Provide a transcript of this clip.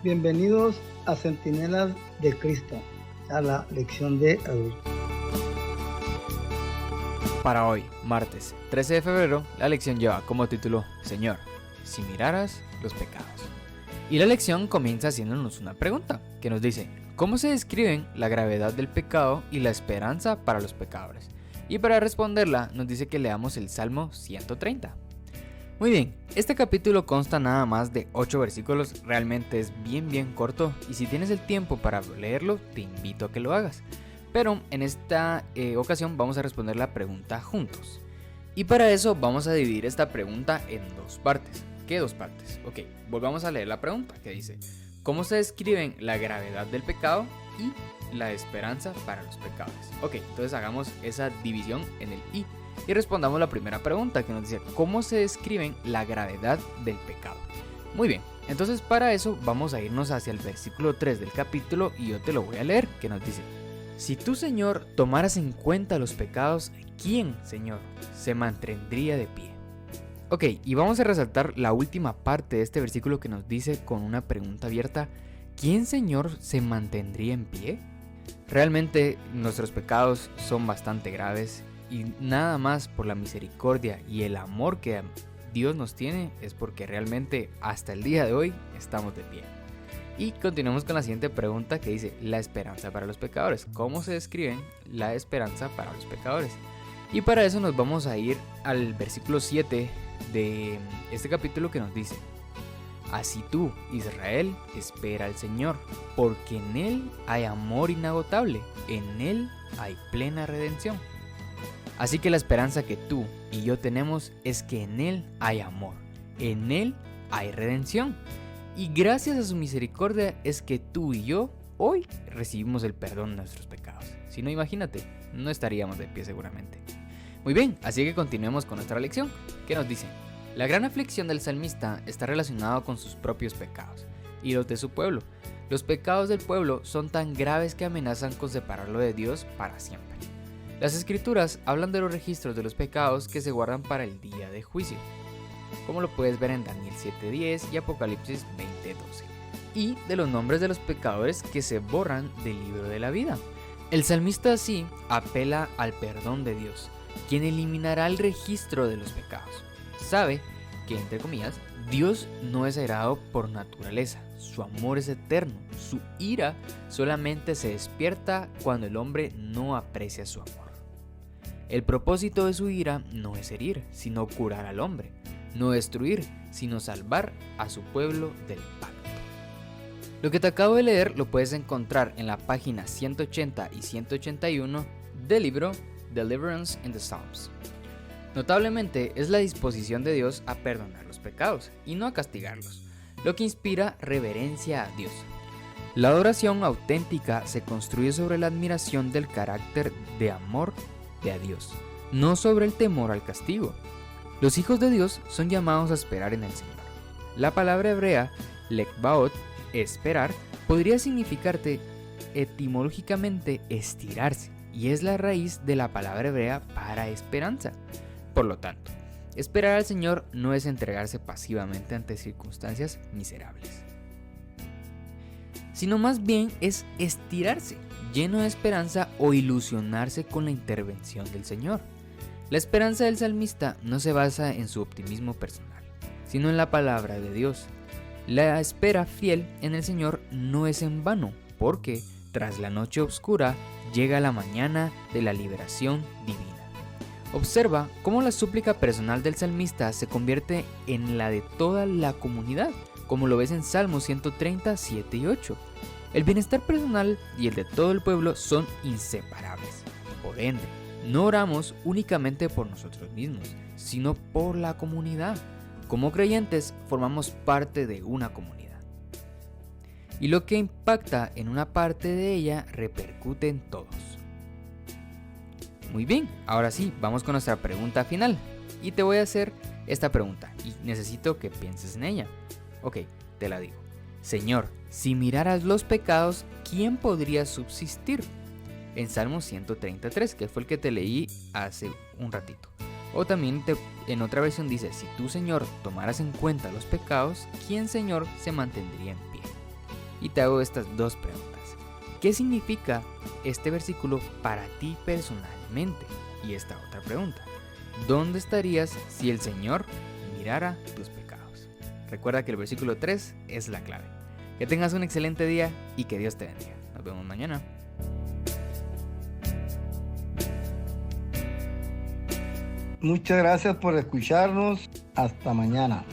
Bienvenidos a Centinelas de Cristo, a la lección de adultos. Para hoy, martes 13 de febrero, la lección lleva como título Señor, si miraras los pecados. Y la lección comienza haciéndonos una pregunta que nos dice, ¿cómo se describen la gravedad del pecado y la esperanza para los pecadores? Y para responderla nos dice que leamos el Salmo 130. Muy bien, este capítulo consta nada más de 8 versículos, realmente es bien corto y si tienes el tiempo para leerlo, te invito a que lo hagas. Pero en esta ocasión vamos a responder la pregunta juntos. Y para eso vamos a dividir esta pregunta en dos partes. ¿Qué dos partes? Ok, volvamos a leer la pregunta que dice, ¿cómo se describen la gravedad del pecado y la esperanza para los pecadores? Ok, entonces hagamos esa división en el I. Y respondamos la primera pregunta que nos dice ¿cómo se describen la gravedad del pecado? Muy bien, entonces para eso vamos a irnos hacia el versículo 3 del capítulo y yo te lo voy a leer, que nos dice si tú, Señor, tomaras en cuenta los pecados, ¿quién, Señor, se mantendría de pie? Ok, y vamos a resaltar la última parte de este versículo que nos dice con una pregunta abierta ¿quién, Señor, se mantendría en pie? Realmente nuestros pecados son bastante graves y nada más por la misericordia y el amor que Dios nos tiene es porque realmente hasta el día de hoy estamos de pie. Y continuamos con la siguiente pregunta que dice la esperanza para los pecadores. ¿Cómo se describen la esperanza para los pecadores? Y para eso nos vamos a ir al versículo 7 de este capítulo que nos dice así tú, Israel, espera al Señor, porque en Él hay amor inagotable, en Él hay plena redención. Así que la esperanza que tú y yo tenemos es que en Él hay amor, en Él hay redención. Y gracias a su misericordia es que tú y yo hoy recibimos el perdón de nuestros pecados. Si no, imagínate, no estaríamos de pie seguramente. Muy bien, así que continuemos con nuestra lección, que nos dice la gran aflicción del salmista está relacionada con sus propios pecados y los de su pueblo. Los pecados del pueblo son tan graves que amenazan con separarlo de Dios para siempre. Las escrituras hablan de los registros de los pecados que se guardan para el día de juicio, como lo puedes ver en Daniel 7:10 y Apocalipsis 20:12, y de los nombres de los pecadores que se borran del libro de la vida. El salmista así apela al perdón de Dios, quien eliminará el registro de los pecados. Sabe que, entre comillas, Dios no es airado por naturaleza, su amor es eterno, su ira solamente se despierta cuando el hombre no aprecia su amor. El propósito de su ira no es herir, sino curar al hombre, no destruir, sino salvar a su pueblo del pacto. Lo que te acabo de leer lo puedes encontrar en la página 180 y 181 del libro Deliverance in the Psalms. Notablemente es la disposición de Dios a perdonar los pecados y no a castigarlos, lo que inspira reverencia a Dios. La adoración auténtica se construye sobre la admiración del carácter de amor de a Dios, no sobre el temor al castigo. Los hijos de Dios son llamados a esperar en el Señor. La palabra hebrea, lekbaot, esperar, podría significarte etimológicamente estirarse, y es la raíz de la palabra hebrea para esperanza. Por lo tanto, esperar al Señor no es entregarse pasivamente ante circunstancias miserables, sino más bien es estirarse, lleno de esperanza o ilusionarse con la intervención del Señor. La esperanza del salmista no se basa en su optimismo personal, sino en la palabra de Dios. La espera fiel en el Señor no es en vano, porque tras la noche oscura llega la mañana de la liberación divina. Observa cómo la súplica personal del salmista se convierte en la de toda la comunidad, como lo ves en Salmos 130, 7 y 8. El bienestar personal y el de todo el pueblo son inseparables. Por ende, no oramos únicamente por nosotros mismos, sino por la comunidad. Como creyentes, formamos parte de una comunidad. Y lo que impacta en una parte de ella repercute en todos. Muy bien, ahora sí, vamos con nuestra pregunta final. Y te voy a hacer esta pregunta y necesito que pienses en ella. Ok, te la digo. Señor, si miraras los pecados, ¿quién podría subsistir? En Salmo 133, que fue el que te leí hace un ratito. O también en otra versión dice, si tú, Señor, tomaras en cuenta los pecados, ¿quién, Señor, se mantendría en pie? y te hago estas dos preguntas. ¿Qué significa este versículo para ti personalmente? Y esta otra pregunta. ¿Dónde estarías si el Señor mirara tus pecados? Recuerda que el versículo 3 es la clave. Que tengas un excelente día y que Dios te bendiga. Nos vemos mañana. Muchas gracias por escucharnos. Hasta mañana.